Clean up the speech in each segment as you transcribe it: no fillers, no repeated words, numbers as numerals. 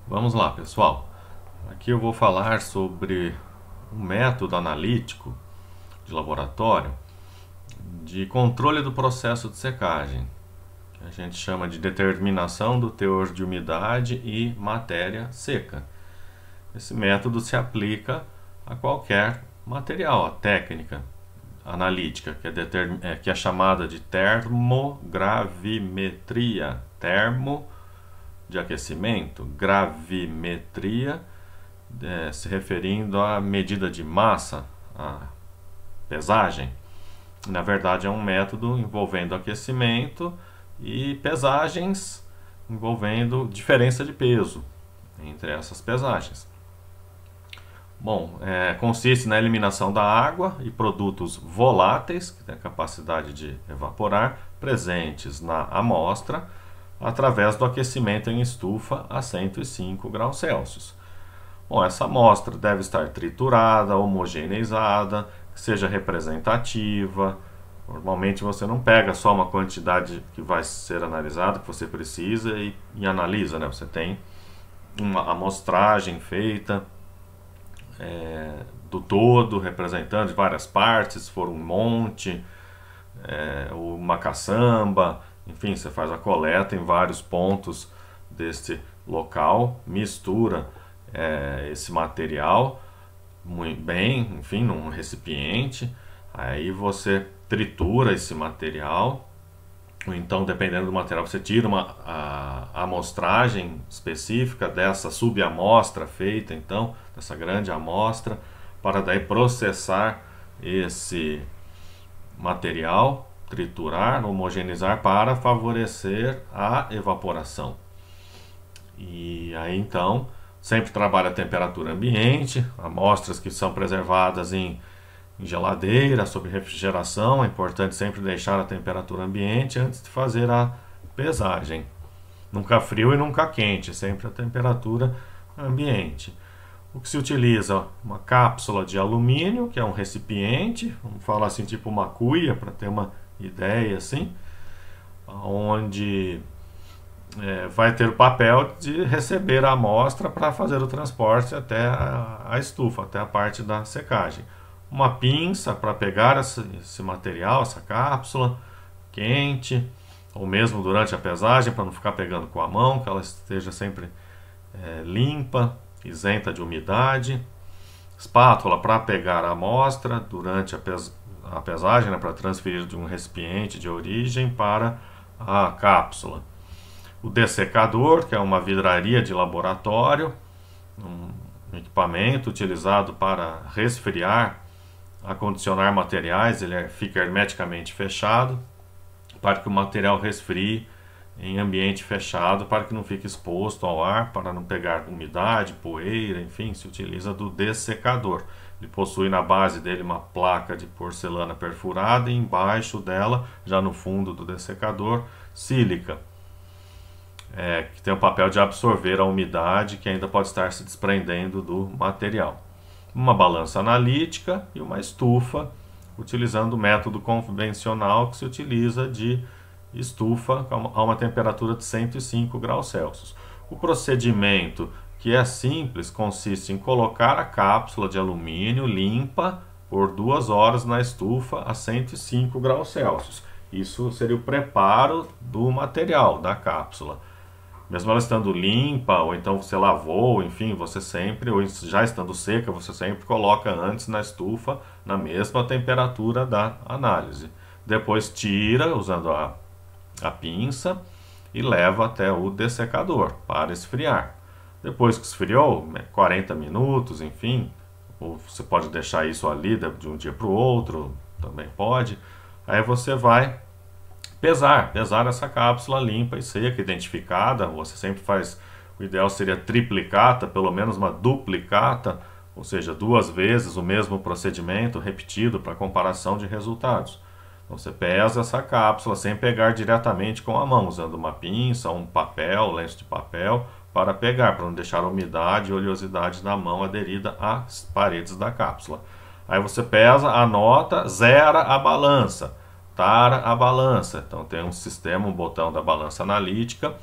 Vamos lá, pessoal. Aqui eu vou falar sobre um método analítico de laboratório de controle do processo de secagem, que a gente chama de determinação do teor de umidade e matéria seca. Esse método se aplica a qualquer material, a técnica analítica, que é chamada de termogravimetria. Termo de aquecimento, gravimetria, se referindo à medida de massa, a pesagem. Na verdade, é um método envolvendo aquecimento e pesagens envolvendo diferença de peso entre essas pesagens. Bom, consiste na eliminação da água e produtos voláteis, que têm a capacidade de evaporar, presentes na amostra, através do aquecimento em estufa a 105 graus Celsius. Bom, essa amostra deve estar triturada, homogeneizada, que seja representativa. Normalmente você não pega só uma quantidade que vai ser analisada, que você precisa, e analisa, né? Você tem uma amostragem feita do todo, representando várias partes, se for um monte, uma caçamba, enfim, você faz a coleta em vários pontos deste local, mistura esse material muito bem, enfim, num recipiente, aí você tritura esse material, ou então, dependendo do material, você tira a amostragem específica dessa subamostra feita, então, dessa grande amostra, para daí processar esse material, triturar, homogeneizar para favorecer a evaporação. E aí então sempre trabalha a temperatura ambiente, amostras que são preservadas em geladeira, sob refrigeração. É importante sempre deixar a temperatura ambiente antes de fazer a pesagem. Nunca frio e nunca quente, sempre a temperatura ambiente. O que se utiliza? Uma cápsula de alumínio, que é um recipiente, vamos falar assim, tipo uma cuia, para ter uma ideia assim, onde vai ter o papel de receber a amostra para fazer o transporte até a estufa, até a parte da secagem. Uma pinça para pegar esse material, essa cápsula quente, ou mesmo durante a pesagem, para não ficar pegando com a mão, que ela esteja sempre limpa, isenta de umidade. Espátula para pegar a amostra durante a pesagem, né, para transferir de um recipiente de origem para a cápsula. O dessecador, que é uma vidraria de laboratório, um equipamento utilizado para resfriar, acondicionar materiais. Ele fica hermeticamente fechado para que o material resfrie em ambiente fechado, para que não fique exposto ao ar, para não pegar umidade, poeira, enfim, se utiliza do dessecador. Ele possui na base dele uma placa de porcelana perfurada e embaixo dela, já no fundo do dessecador, sílica, que tem o papel de absorver a umidade que ainda pode estar se desprendendo do material. Uma balança analítica e uma estufa, utilizando o método convencional que se utiliza de estufa a uma temperatura de 105 graus Celsius. O procedimento, que é simples, consiste em colocar a cápsula de alumínio limpa por 2 horas na estufa a 105 graus Celsius. Isso seria o preparo do material, da cápsula. Mesmo ela estando limpa, ou então você lavou, enfim, você sempre, ou já estando seca, você sempre coloca antes na estufa, na mesma temperatura da análise. Depois tira, usando a pinça, e leva até o dessecador para esfriar. Depois que esfriou, 40 minutos, enfim, ou você pode deixar isso ali de um dia para o outro, também pode. Aí você vai pesar essa cápsula limpa e seca, identificada. Você sempre faz, o ideal seria triplicata, pelo menos uma duplicata, ou seja, 2 vezes o mesmo procedimento repetido para comparação de resultados. Então você pesa essa cápsula sem pegar diretamente com a mão, usando uma pinça, um papel, lenço de papel, para pegar, para não deixar a umidade e oleosidade da mão aderida às paredes da cápsula. Aí você pesa, anota, zera a balança, tara a balança. Então tem um sistema, um botão da balança analítica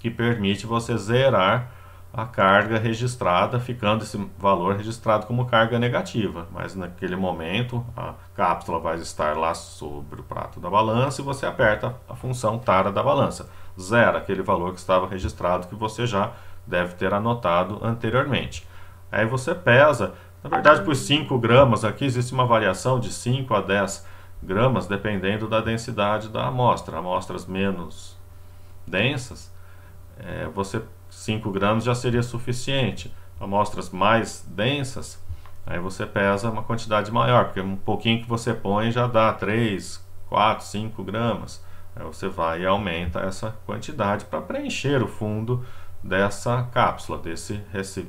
que permite você zerar a carga registrada, ficando esse valor registrado como carga negativa. Mas naquele momento a cápsula vai estar lá sobre o prato da balança e você aperta a função tara da balança. Zera aquele valor que estava registrado, que você já deve ter anotado anteriormente. Aí você pesa, na verdade por 5 gramas, aqui existe uma variação de 5 a 10 gramas, dependendo da densidade da amostra. Amostras menos densas, você 5 gramas já seria suficiente. Amostras mais densas, aí você pesa uma quantidade maior, porque um pouquinho que você põe já dá 3, 4, 5 gramas. Aí você vai e aumenta essa quantidade para preencher o fundo dessa cápsula, desse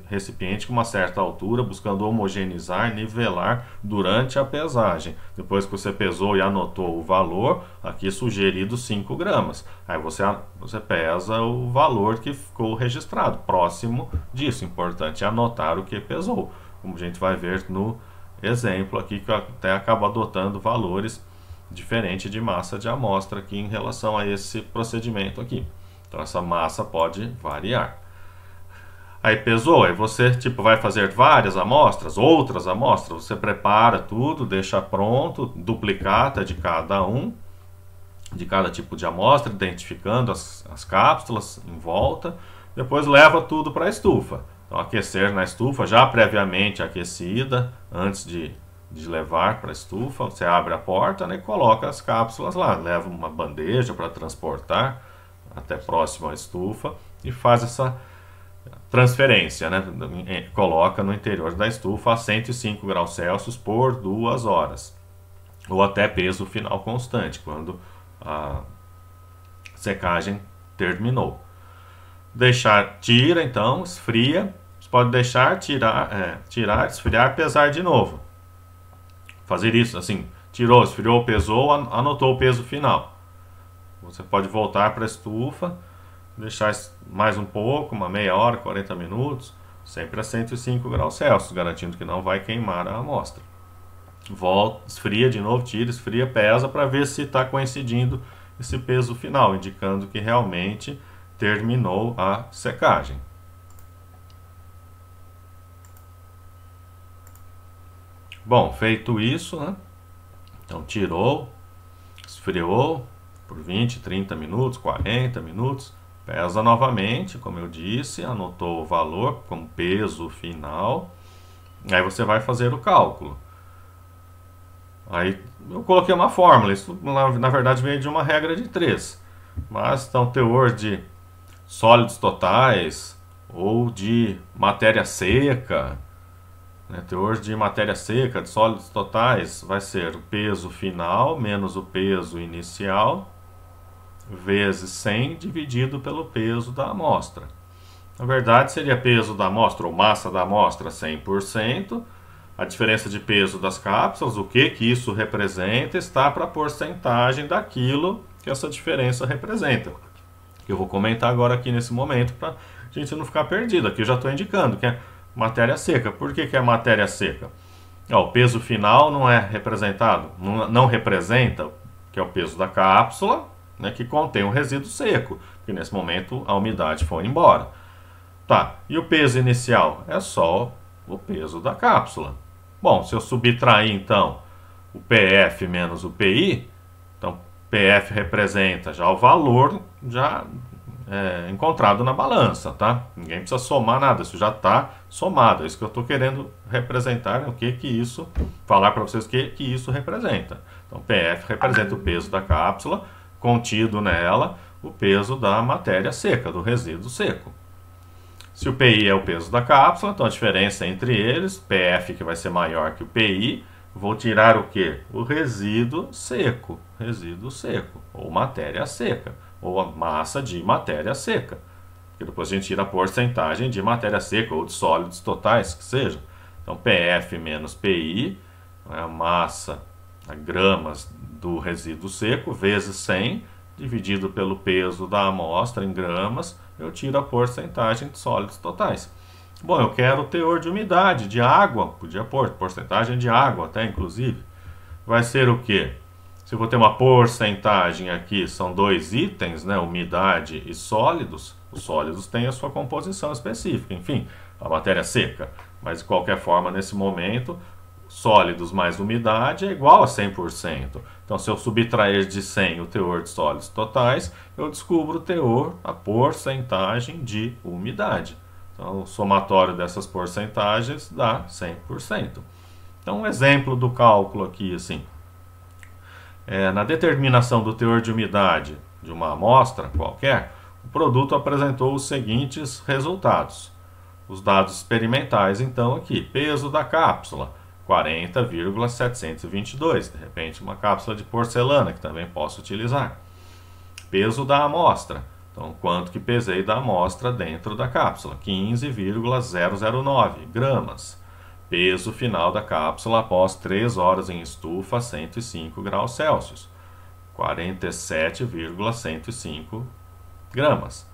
recipiente com uma certa altura, buscando homogeneizar, nivelar durante a pesagem. Depois que você pesou e anotou o valor, aqui sugerido 5 gramas. Aí você pesa o valor que ficou registrado, próximo disso. Importante anotar o que pesou, como a gente vai ver no exemplo aqui, que até acaba adotando valores diferentes de massa de amostra aqui em relação a esse procedimento aqui. Então essa massa pode variar. Aí pesou, aí você vai fazer várias amostras, outras amostras, você prepara tudo, deixa pronto, duplicata de cada tipo de amostra, identificando as cápsulas em volta, depois leva tudo para a estufa. Então aquecer na estufa, já previamente aquecida, antes de levar para a estufa, você abre a porta, né, e coloca as cápsulas lá, leva uma bandeja para transportar até próximo à estufa e faz essa transferência, né? Coloca no interior da estufa a 105 graus Celsius por 2 horas, ou até peso final constante, quando a secagem terminou. Tira então, esfria, você pode deixar, tirar, esfriar, pesar de novo. Fazer isso assim, tirou, esfriou, pesou, anotou o peso final. Você pode voltar para a estufa, deixar mais um pouco, uma meia hora, 40 minutos, sempre a 105 graus Celsius, garantindo que não vai queimar a amostra. Volta, esfria de novo, tira, esfria, pesa para ver se está coincidindo esse peso final, indicando que realmente terminou a secagem. Bom, feito isso, né? Então tirou, esfriou por 20, 30 minutos, 40 minutos, pesa novamente, como eu disse, anotou o valor como peso final, aí você vai fazer o cálculo. Aí eu coloquei uma fórmula, isso na verdade veio de uma regra de 3, mas então teor de sólidos totais ou de matéria seca, né, teor de matéria seca, de sólidos totais, vai ser o peso final menos o peso inicial, vezes 100 dividido pelo peso da amostra. Na verdade seria peso da amostra ou massa da amostra 100%, a diferença de peso das cápsulas, o que isso representa, está para a porcentagem daquilo que essa diferença representa. Eu vou comentar agora aqui nesse momento para a gente não ficar perdido. Aqui eu já estou indicando que é matéria seca. Por que é matéria seca? O peso final não é representado, não representa, que é o peso da cápsula, né, que contém um resíduo seco, porque nesse momento a umidade foi embora. Tá, e o peso inicial? É só o peso da cápsula. Bom, se eu subtrair então o PF menos o PI, então PF representa já o valor encontrado na balança, tá? Ninguém precisa somar nada, isso já está somado. É isso que eu estou querendo representar, o que isso, falar para vocês o que isso representa. Então PF representa o peso da cápsula, contido nela o peso da matéria seca, do resíduo seco. Se o PI é o peso da cápsula, então a diferença entre eles, PF que vai ser maior que o PI, vou tirar o que? O resíduo seco, ou matéria seca, ou a massa de matéria seca. Porque depois a gente tira a porcentagem de matéria seca ou de sólidos totais, que seja. Então PF menos PI, a massa, a gramas do resíduo seco, vezes 100, dividido pelo peso da amostra em gramas, eu tiro a porcentagem de sólidos totais. Bom, eu quero o teor de umidade, de água, podia pôr porcentagem de água até, inclusive. Vai ser o quê? Se eu vou ter uma porcentagem aqui, são dois itens, né, umidade e sólidos. Os sólidos têm a sua composição específica, enfim, a matéria seca. Mas de qualquer forma, nesse momento, sólidos mais umidade é igual a 100%. Então, se eu subtrair de 100 o teor de sólidos totais, eu descubro o teor, a porcentagem de umidade. Então, o somatório dessas porcentagens dá 100%. Então, um exemplo do cálculo aqui, assim, na determinação do teor de umidade de uma amostra qualquer, o produto apresentou os seguintes resultados. Os dados experimentais, então, aqui, peso da cápsula, 40,722, de repente uma cápsula de porcelana que também posso utilizar. Peso da amostra, então quanto que pesei da amostra dentro da cápsula, 15,009 gramas. Peso final da cápsula após 3 horas em estufa a 105 graus Celsius, 47,105 gramas.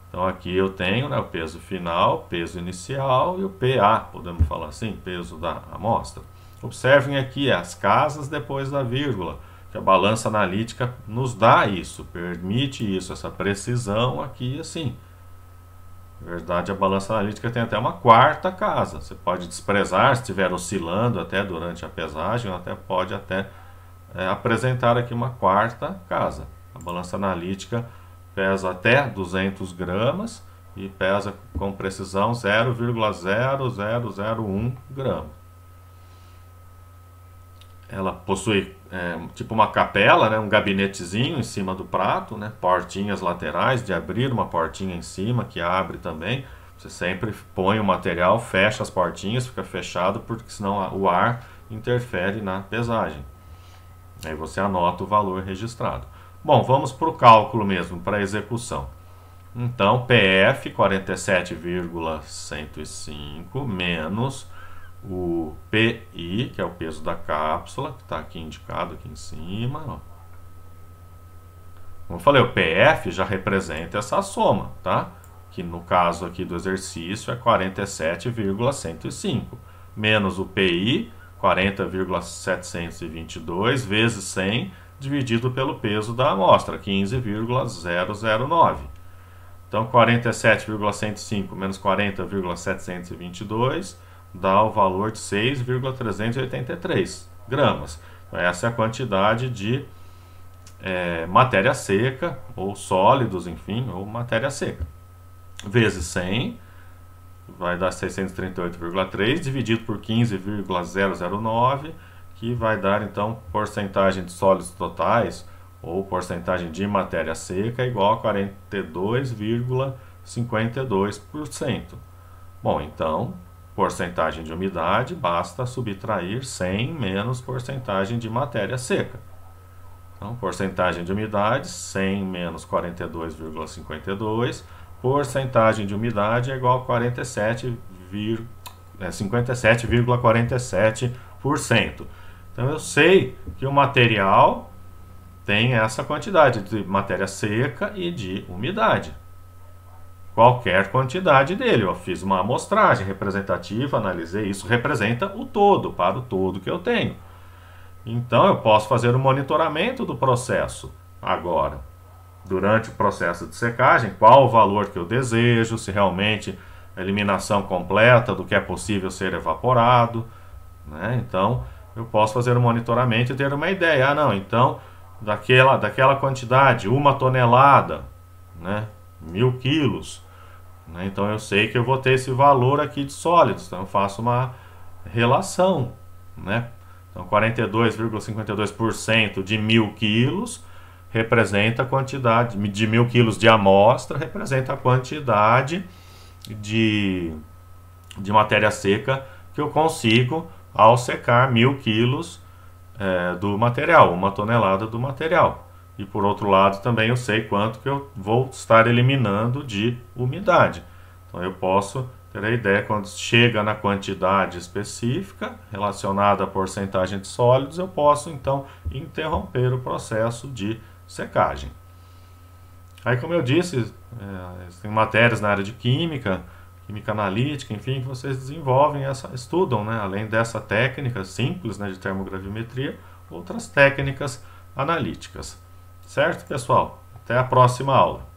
Então aqui eu tenho, né, o peso final, peso inicial e o PA, podemos falar assim, peso da amostra. Observem aqui as casas depois da vírgula, que a balança analítica nos dá isso, permite isso, essa precisão aqui assim. Na verdade, a balança analítica tem até uma quarta casa. Você pode desprezar se estiver oscilando até durante a pesagem, ou até pode até apresentar aqui uma quarta casa. A balança analítica pesa até 200 gramas e pesa com precisão 0,0001 grama. Ela possui tipo uma capela, né, um gabinetezinho em cima do prato, né, portinhas laterais de abrir, uma portinha em cima que abre também. Você sempre põe o material, fecha as portinhas, fica fechado, porque senão o ar interfere na pesagem. Aí você anota o valor registrado. Bom, vamos para o cálculo mesmo, para a execução. Então, PF 47,105 menos o PI, que é o peso da cápsula, que está aqui indicado aqui em cima. Ó. Como eu falei, o PF já representa essa soma, tá? Que no caso aqui do exercício é 47,105 menos o PI, 40,722 vezes 100 dividido pelo peso da amostra, 15,009. Então, 47,105 menos 40,722 dá o valor de 6,383 gramas. Então, essa é a quantidade de matéria seca, ou sólidos, enfim, ou matéria seca. Vezes 100, vai dar 638,3, dividido por 15,009, que vai dar, então, porcentagem de sólidos totais, ou porcentagem de matéria seca, igual a 42,52%. Bom, então, porcentagem de umidade, basta subtrair 100 menos porcentagem de matéria seca. Então, porcentagem de umidade, 100 menos 42,52%, porcentagem de umidade é igual a 57,47%. Então, eu sei que o material tem essa quantidade de matéria seca e de umidade. Qualquer quantidade dele. Eu fiz uma amostragem representativa, analisei isso, representa o todo, para o todo que eu tenho. Então, eu posso fazer o monitoramento do processo agora. Durante o processo de secagem, qual o valor que eu desejo, se realmente a eliminação completa do que é possível ser evaporado, né? Então, eu posso fazer o monitoramento e ter uma ideia. Ah, não, então, daquela quantidade, 1 tonelada, né? 1000 quilos. Né? Então, eu sei que eu vou ter esse valor aqui de sólidos. Então, eu faço uma relação, né? Então, 42,52% de 1000 quilos representa a quantidade de 1000 quilos de amostra, representa a quantidade de matéria seca que eu consigo ao secar 1000 quilos do material, 1 tonelada do material. E por outro lado também eu sei quanto que eu vou estar eliminando de umidade. Então eu posso ter a ideia, quando chega na quantidade específica relacionada à porcentagem de sólidos, eu posso então interromper o processo de secagem. Aí, como eu disse, tem matérias na área de química, química analítica, enfim, que vocês desenvolvem, estudam, né, além dessa técnica simples, né, de termogravimetria, outras técnicas analíticas. Certo, pessoal? Até a próxima aula.